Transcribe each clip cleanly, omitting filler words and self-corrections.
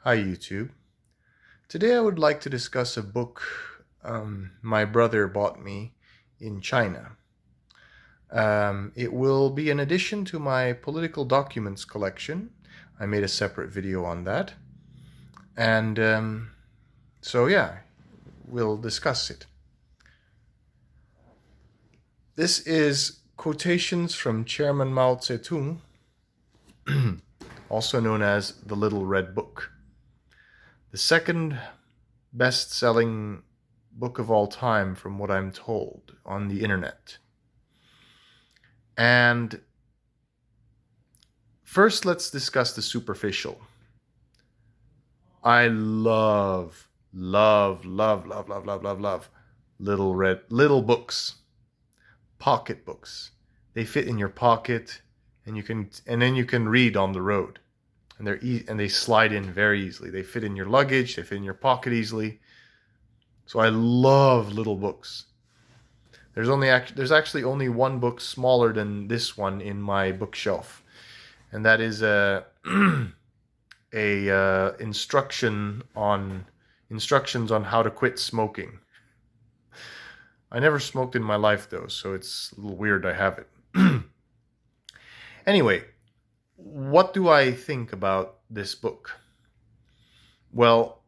Hi YouTube. Today I would like to discuss a book my brother bought me in China. It will be an addition to my political documents collection. I made a separate video on that. And so yeah, we'll discuss it. This is Quotations from Chairman Mao Zedong, also known as The Little Red Book. The second best-selling book of all time, from what I'm told, on the internet. And first, let's discuss the superficial. I love little books, pocket books. They fit in your pocket, and then you can read on the road. And they slide in very easily. They fit in your luggage, they fit in your pocket easily. So I love little books. There's actually only one book smaller than this one in my bookshelf, and that is instructions on how to quit smoking. I never smoked in my life though, so it's a little weird I have it. Anyway, what do I think about this book? Well,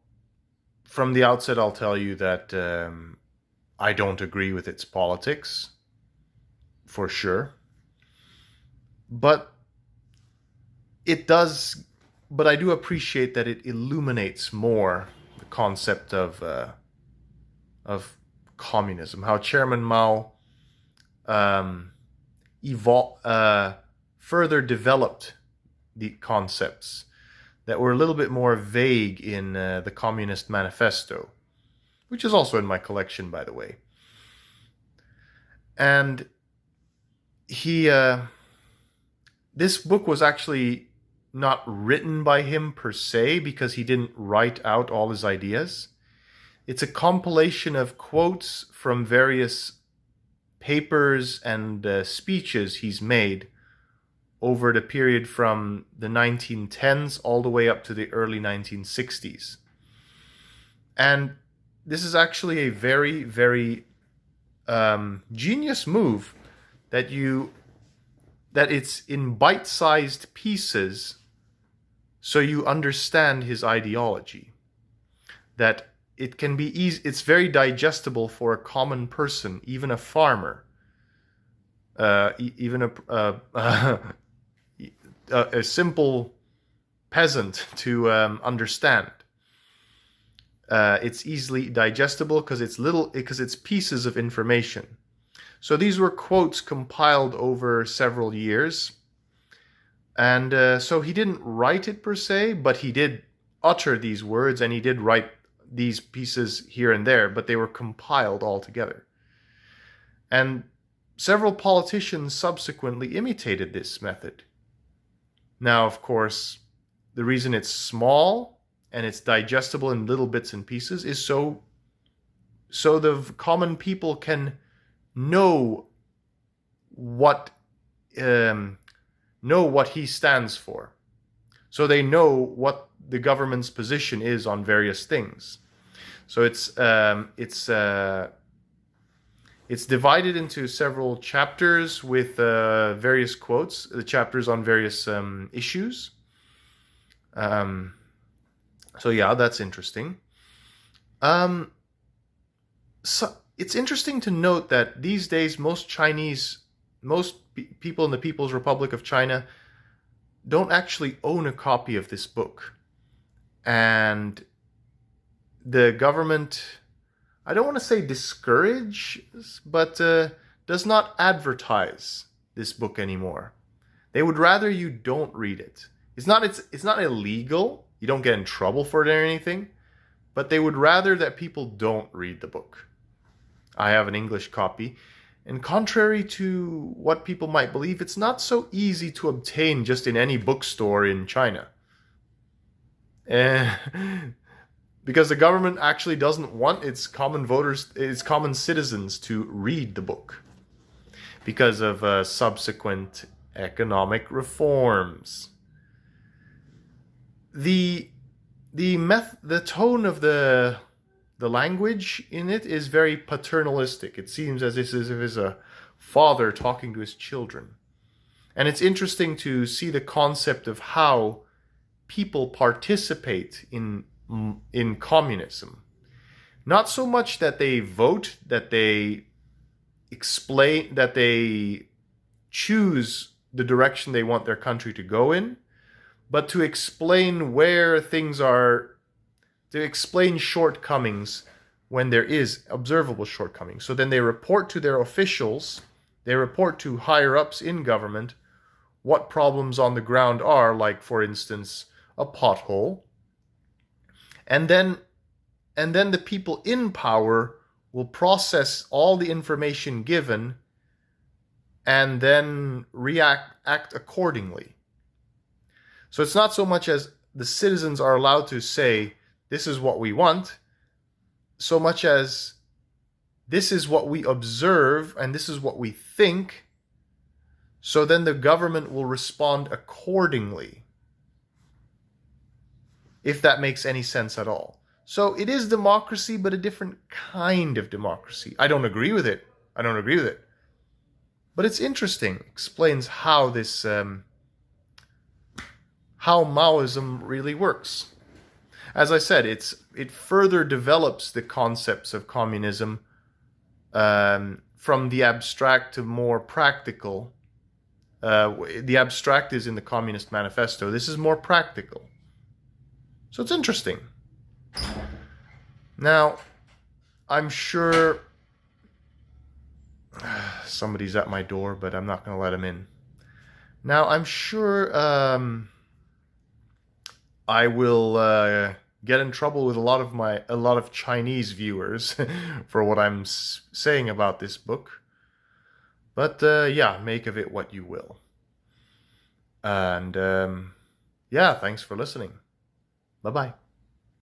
from the outset, I'll tell you that I don't agree with its politics, for sure. But I do appreciate that it illuminates more the concept of communism, how Chairman Mao further developed the concepts that were a little bit more vague in the Communist Manifesto, which is also in my collection, by the way. And this book was actually not written by him per se, because he didn't write out all his ideas. It's a compilation of quotes from various papers and speeches he's made over the period from the 1910s all the way up to the early 1960s. And this is actually a very, very genius move that it's in bite-sized pieces so you understand his ideology. That it can be easy, it's very digestible for a common person, even a farmer, even a simple peasant to understand. It's easily digestible because it's pieces of information. So these were quotes compiled over several years, and so he didn't write it per se, but he did utter these words, and he did write these pieces here and there, but they were compiled all together. And several politicians subsequently imitated this method. Now, of course, the reason it's small and it's digestible in little bits and pieces is so the common people can know what he stands for. So they know what the government's position is on various things. So it's divided into several chapters with various quotes, the chapters on various issues. So yeah, that's interesting. So it's interesting to note that these days most people in the People's Republic of China don't actually own a copy of this book. And the government, I don't want to say discourages, but does not advertise this book anymore. They would rather you don't read it. It's not illegal. You don't get in trouble for it or anything, but they would rather that people don't read the book. I have an English copy, and contrary to what people might believe, it's not so easy to obtain just in any bookstore in China. Because the government actually doesn't want its common citizens to read the book because of subsequent economic reforms. The the tone of the language in it is very paternalistic. It seems as if it's a father talking to his children. And it's interesting to see the concept of how people participate in communism. Not so much that they vote, that they explain, that they choose the direction they want their country to go in, but to explain where things are, to explain shortcomings when there is observable shortcomings. So then they report to their officials, they report to higher ups in government what problems on the ground are, like, for instance, a pothole. And then the people in power will process all the information given and then act accordingly. So it's not so much as the citizens are allowed to say, this is what we want, so much as this is what we observe and this is what we think. So then the government will respond accordingly, if that makes any sense at all. So it is democracy, but a different kind of democracy. I don't agree with it. But it's interesting. It explains how this, how Maoism really works. As I said, it further develops the concepts of communism from the abstract to more practical. The abstract is in the Communist Manifesto. This is more practical. So it's interesting. Now, I'm sure somebody's at my door, but I'm not going to let him in. Now, I'm sure I will get in trouble with a lot of Chinese viewers for what I'm saying about this book. But yeah, make of it what you will. And yeah, thanks for listening. Bye-bye.